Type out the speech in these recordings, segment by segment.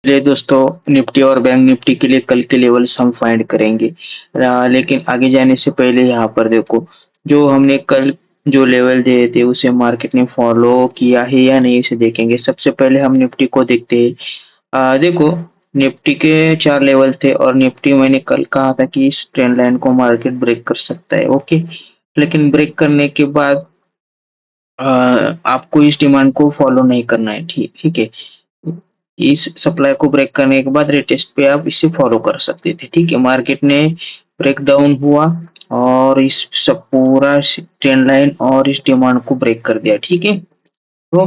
चलिए दोस्तों, निफ्टी और बैंक निफ्टी के लिए कल के लेवल्स हम फाइंड करेंगे। लेकिन आगे जाने से पहले यहाँ पर देखो, जो हमने कल जो लेवल दिए थे उसे मार्केट ने फॉलो किया है या नहीं इसे देखेंगे। सबसे पहले हम निफ्टी को देखते हैं। देखो, निफ्टी के 4 लेवल थे और निफ्टी मैंने कल कहा था कि इस ट्रेंड लाइन को मार्केट ब्रेक कर सकता है, ओके। लेकिन ब्रेक करने के बाद आपको इस डिमांड को फॉलो नहीं करना है, ठीक ठीक है। इस सप्लाई को ब्रेक करने के बाद रिटेस्ट पे आप इसे फॉलो कर सकते थे, ठीक है। मार्केट ने ब्रेक डाउन हुआ और इस सब पूरा ट्रेंड लाइन और इस डिमांड को ब्रेक कर दिया, ठीक है। तो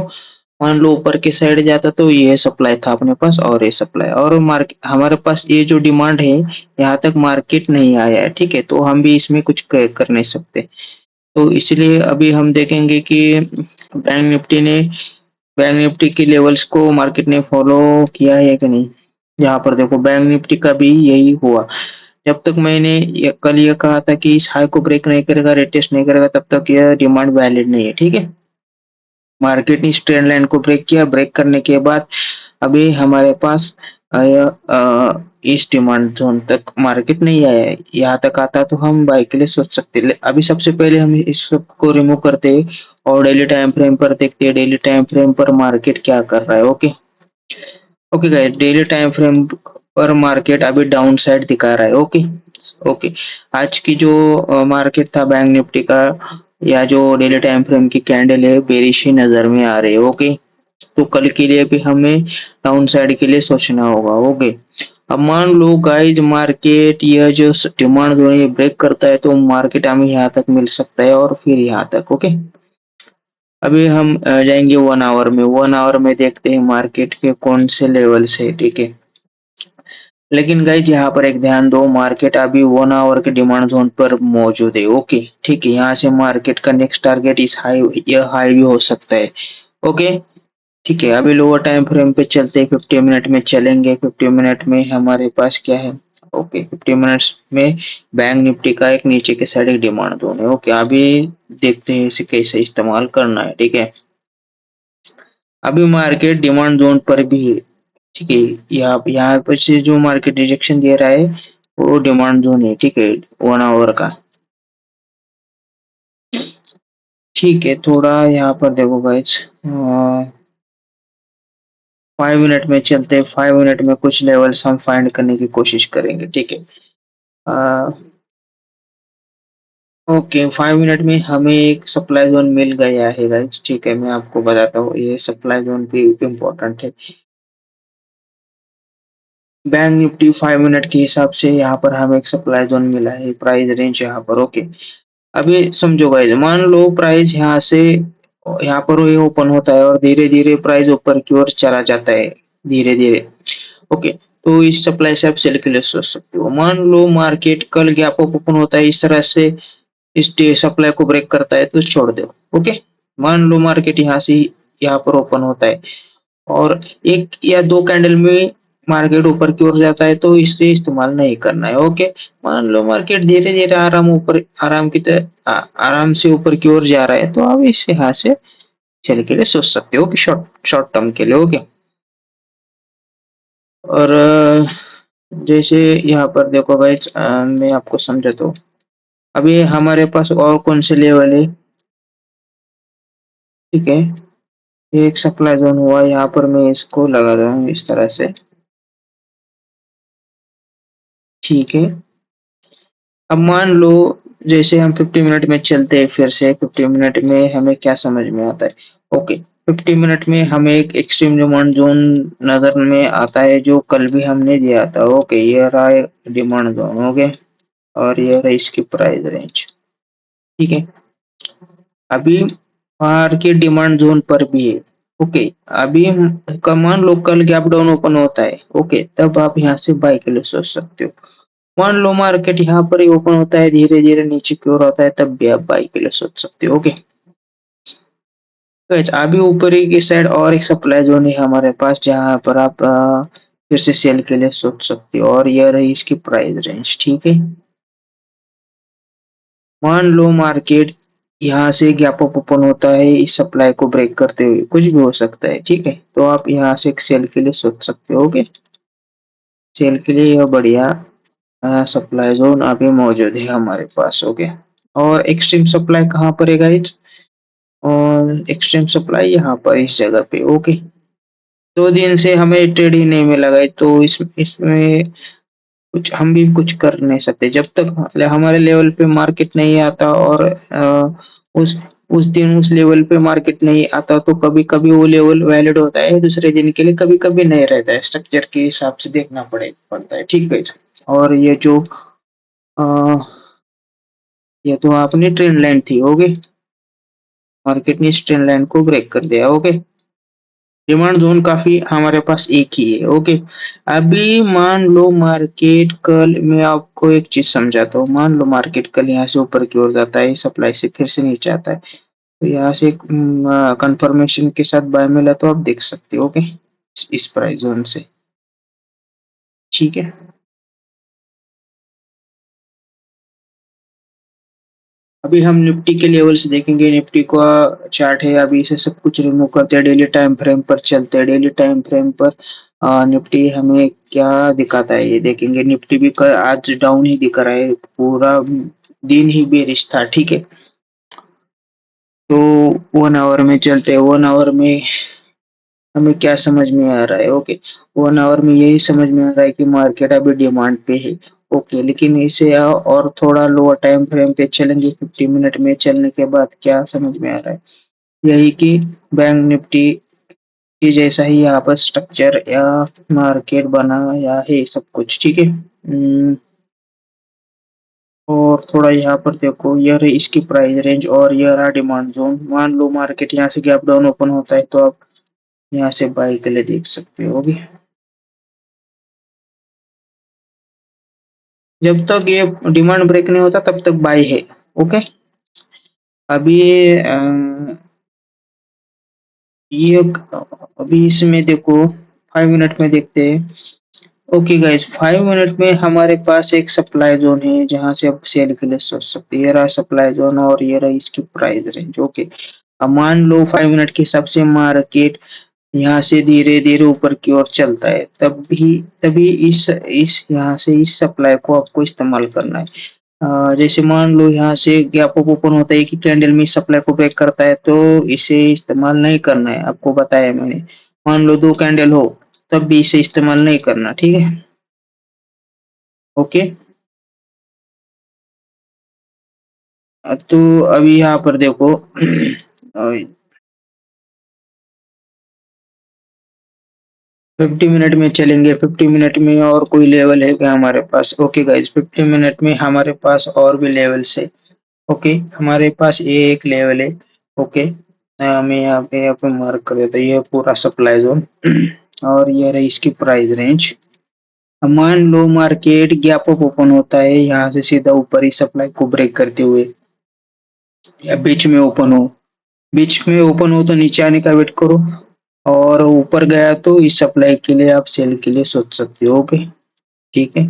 मान लो ऊपर के साइड जाता तो ये सप्लाई था अपने पास और ये सप्लाई और मार्केट हमारे पास ये जो डिमांड है यहाँ तक मार्केट नहीं आया है, ठीक है। तो हम भी इसमें कुछ कर नहीं सकते। तो इसलिए अभी हम देखेंगे कि बैंक निफ्टी के लेवल्स को मार्केट ने फॉलो किया है कि नहीं। यहाँ पर देखो, बैंक निफ्टी का भी यही हुआ। जब तक मैंने कल ये कहा था कि इस हाई को ब्रेक नहीं करेगा, रिटेस्ट नहीं करेगा, तब तक यह डिमांड वैलिड नहीं है, ठीक है। मार्केट ने इस ट्रेंड लाइन को ब्रेक किया। ब्रेक करने के बाद अभी हमारे पास इस डिमांड जोन तक मार्केट नहीं आया है। यहाँ तक आता तो हम बाय के लिए सोच सकते हैं। अभी सबसे पहले हम इस सब को रिमूव करते हैं और डेली टाइम फ्रेम पर देखते हैं डेली टाइम फ्रेम पर मार्केट क्या कर रहा है, okay. Okay guys, daily time frame पर मार्केट अभी डाउन साइड दिखा रहा है, ओके। ओके, आज की जो मार्केट था बैंक निफ्टी का या जो डेली टाइम फ्रेम की कैंडल है बेरिश ही नजर में आ रही है, ओके। तो कल के लिए भी हमें डाउन साइड के लिए सोचना होगा, ओके। अब मान लो गाइस, मार्केट यह जो डिमांड जो है ये ब्रेक करता है तो मार्केट हमें यहाँ तक मिल सकता है और फिर यहाँ तक, ओके। अभी हम जाएंगे 1 आवर में। 1 आवर में देखते हैं मार्केट के कौन से लेवल से, ठीक है। लेकिन गाइज यहाँ पर एक ध्यान दो, मार्केट अभी 1 आवर के डिमांड जोन पर मौजूद है, ओके। ठीक है, यहाँ से मार्केट का नेक्स्ट टारगेट इस हाई, यह हाई भी हो सकता है, ओके। ठीक है, अभी लोअर टाइम फ्रेम पे चलते हैं। 50 मिनट में चलेंगे। 50 मिनट में हमारे पास क्या है, ओके। 50 मिनट्स में बैंक निफ्टी का एक नीचे के साइड एक डिमांड जोन है, ओके। अभी देखते हैं इसे कैसे इस्तेमाल करना है, ठीक है। अभी मार्केट डिमांड जोन पर भी है, ठीक है। यहाँ पर से जो मार्केट रिजेक्शन दे रहा है वो डिमांड जोन है, ठीक है, 1 आवर का। ठीक है, थोड़ा यहाँ पर देखो गाइस, 5 मिनट में चलते हैं। 5 मिनट में कुछ लेवल्स हम फाइंड करने की कोशिश करेंगे, ठीक है। ओके, 5 मिनट में हमें एक सप्लाई जोन मिल गया है गाइस, ठीक है। मैं आपको बताता हूँ, ये सप्लाई जोन भी इम्पोर्टेंट है। बैंक निफ्टी 5 मिनट के हिसाब से यहाँ पर हमें एक सप्लाई जोन मिला है, प्राइस रेंज यहाँ पर, ओके। अभी समझो गाइस, मान लो प्राइस यहाँ से यहाँ पर ये ओपन होता है और धीरे धीरे प्राइस ऊपर की ओर चला जाता है, धीरे धीरे, ओके। तो इस सप्लाई से आप सेल के लिए सोच सकते हो। मान लो मार्केट कल गैप अप ओपन होता है इस तरह से, इस सप्लाई को ब्रेक करता है तो छोड़ दो, ओके। मान लो मार्केट यहाँ से यहाँ पर ओपन होता है और एक या दो कैंडल में मार्केट ऊपर की ओर जाता है तो इससे इस्तेमाल नहीं करना है, ओके। मान लो मार्केट धीरे धीरे आराम की तरह आराम से ऊपर की ओर जा रहा है तो आप इससे यहाँ से सेल के लिए सोच सकते हो कि शॉर्ट शॉर्ट टर्म के लिए, ओके। और जैसे यहाँ पर देखो गाइस, मैं आपको समझाता हूँ। अभी हमारे पास और कौन से लेवल है, ठीक है। ये एक सप्लाई जोन हुआ, यहाँ पर मैं इसको लगा रहा हूँ इस तरह से, ठीक है। अब मान लो जैसे हम 50 मिनट में चलते हैं, फिर से 50 मिनट में हमें क्या समझ में आता है, ओके। 50 मिनट में हमें एक एक्सट्रीम डिमांड जोन नजर में आता है जो कल भी हमने दिया था, ओके। ये रहा डिमांड जोन, ओके। और ये रहा इसकी प्राइस रेंज, ठीक है। अभी मार्केट डिमांड जोन पर भी है, ओके। अभी का मान लो कल गैप डाउन ओपन होता है, ओके, तब आप यहाँ से बाय के लिए सोच सकते हो। मान लो मार्केट यहाँ पर ही ओपन होता है, धीरे धीरे नीचे की ओर आता है, तब भी आप बाई के लिए सोच सकते हो, ओके। अभी ऊपर ही की साइड और एक सप्लाई जोन है हमारे पास जहाँ पर आप फिर से सेल के लिए सोच सकते हो और यह रही इसकी प्राइस रेंज, ठीक है। मान लो मार्केट यहाँ से गैप अप ओपन होता है इस सप्लाई को ब्रेक करते हुए, कुछ भी हो सकता है, ठीक है? तो आप यहाँ से एक सेल के लिए सोच सकते हो, ओके? सेल के लिए यह बढ़िया सप्लाई ज़ोन अभी मौजूद है हमारे पास, ओके? और एक्सट्रीम सप्लाई कहाँ पर है गाइस? और एक्सट्रीम सप्लाई यहाँ पर इस जगह पे, ओके? 2 दिन से हमें ट्रेड ही नहीं मिला गाइस, तो इसमें कुछ हम भी कुछ कर नहीं सकते जब तक हमारे लेवल पे मार्केट नहीं आता और उस उस दिन उस लेवल पे मार्केट नहीं आता तो कभी-कभी वो लेवल वैलिड होता है दूसरे दिन के लिए, कभी-कभी नहीं रहता है। स्ट्रक्चर के हिसाब से देखना पड़ता है, ठीक है? और ये जो अ, ये तो अपनी ट्रेंड लाइन थी, ओके? मार्केट ने इस ट्रेंड लाइन को ब्रेक कर दिया, ओके? डिमांड ज़ोन काफ़ी हमारे पास एक ही है, ओके। अभी मान लो मार्केट कल मैं आपको एक चीज़ समझाता हूँ, मान लो मार्केट कल यहाँ से ऊपर की ओर जाता है, सप्लाई से फिर से नीचे आता है, तो यहाँ से कंफर्मेशन के साथ बाय मिला तो आप देख सकते हो, ओके, इस प्राइस ज़ोन से, ठीक है। अभी हम निफ्टी के लेवल्स देखेंगे, निफ्टी का चार्ट है, अभी इसे सब कुछ रिमूव करते हैं, डेली टाइम फ्रेम पर चलते हैं, डेली टाइम फ्रेम पर निफ्टी हमें क्या दिखाता है ये देखेंगे, निफ्टी भी आज डाउन ही दिख रहा है, पूरा दिन ही बेरिश था, ठीक है। तो 1 आवर में चलते हैं, 1 आवर में हमें क्या समझ में आ रहा है, ओके, 1 आवर में यही समझ में आ रहा है कि मार्केट अभी डिमांड पे है, ओके, लेकिन इसे और थोड़ा लोअर टाइम फ्रेम पे चलेंगे, 50 मिनट में चलने के बाद क्या समझ में आ रहा है, यही कि बैंक निफ्टी की जैसा ही यहाँ पर स्ट्रक्चर या मार्केट बनाया है सब कुछ, ठीक है। और थोड़ा यहाँ पर देखो, यह रही इसकी प्राइस रेंज और यह रहा डिमांड जोन, मान लो मार्केट यहाँ से गैप डाउन ओपन होता है तो आप यहाँ से बाई के लिए देख सकते हो, ओके। जब तक ये डिमांड ब्रेक नहीं होता तब तक बाई है, ओके। अभी ये अभी इसमें देखो 5 मिनट में देखते हैं, ओके गाइस, 5 मिनट में हमारे पास एक सप्लाई जोन है जहां से आप सेल के लिए सोच सकते हैं, ये रहा सप्लाई जोन और ये रहा इसकी प्राइस रेंज, ओके। अब मान लो 5 मिनट के हिसाब से मार्केट यहाँ से धीरे-धीरे ऊपर की ओर चलता है, तभी इस यहाँ से इस सप्लाई को आपको इस्तेमाल करना है। जैसे मान लो यहाँ से गैप अप ओपन होता है कि कैंडल में सप्लाई को ब्रेक करता है तो इसे इस्तेमाल नहीं करना है, आपको बताया मैंने। मान लो 2 कैंडल हो तब भी इसे इस्तेमाल नहीं करना, ठीक है? ओके। तो अभी यहाँ पर देखो 50 मिनट में चलेंगे, 50 मिनट में और कोई लेवल है क्या हमारे पास? ओके गाइस, 50 मिनट में हमारे पास और भी लेवल्स है, ओके। हमारे पास ये एक लेवल है, ओके। मैं यहाँ पे मार्क कर देता हूँ, ये पूरा सप्लाई जोन और ये रही इसकी प्राइस रेंज। मान लो मार्केट गैप अप ओपन होता है यहाँ से सीधा ऊपर ही सप्लाई को ब्रेक करते हुए या बीच में ओपन हो तो नीचे आने का वेट करो और ऊपर गया तो इस सप्लाई के लिए आप सेल के लिए सोच सकते हो, ओके, ठीक है।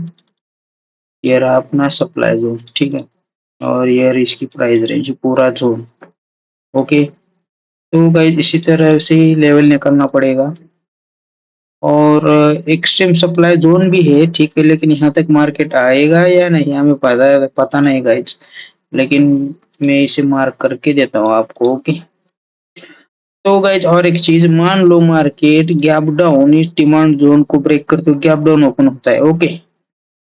ये रहा अपना सप्लाई जोन, ठीक है, और ये रही इसकी प्राइस रेंज पूरा जोन, ओके। तो गाइस इसी तरह से ही लेवल निकालना पड़ेगा और एक्सट्रीम सप्लाई जोन भी है, ठीक है, लेकिन यहाँ तक मार्केट आएगा या नहीं हमें पता नहीं गाइस, लेकिन मैं इसे मार्क करके देता हूँ आपको, ओके। तो गाइस और एक चीज, मान लो मार्केट गैप डाउन इस डिमांड जोन को ब्रेक करते हुए गैप डाउन ओपन होता है, ओके।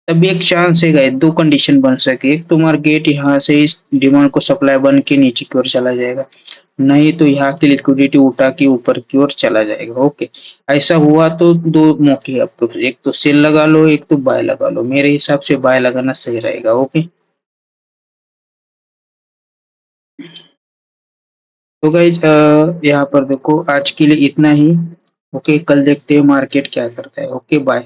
तभी एक चांस है गाइस, दो कंडीशन बन सके, एक तो मार्केट यहाँ से इस डिमांड को सप्लाई बन के नीचे की ओर चला जाएगा, नहीं तो यहाँ की लिक्विडिटी उठा के ऊपर की ओर चला जाएगा, ओके। ऐसा हुआ तो दो मौके हैं आपको, एक तो सेल लगा लो, एक तो बाय लगा लो, मेरे हिसाब से बाय लगाना सही रहेगा, ओके। तो गाइज यहाँ पर देखो आज के लिए इतना ही, ओके, कल देखते हैं मार्केट क्या करता है, ओके बाय।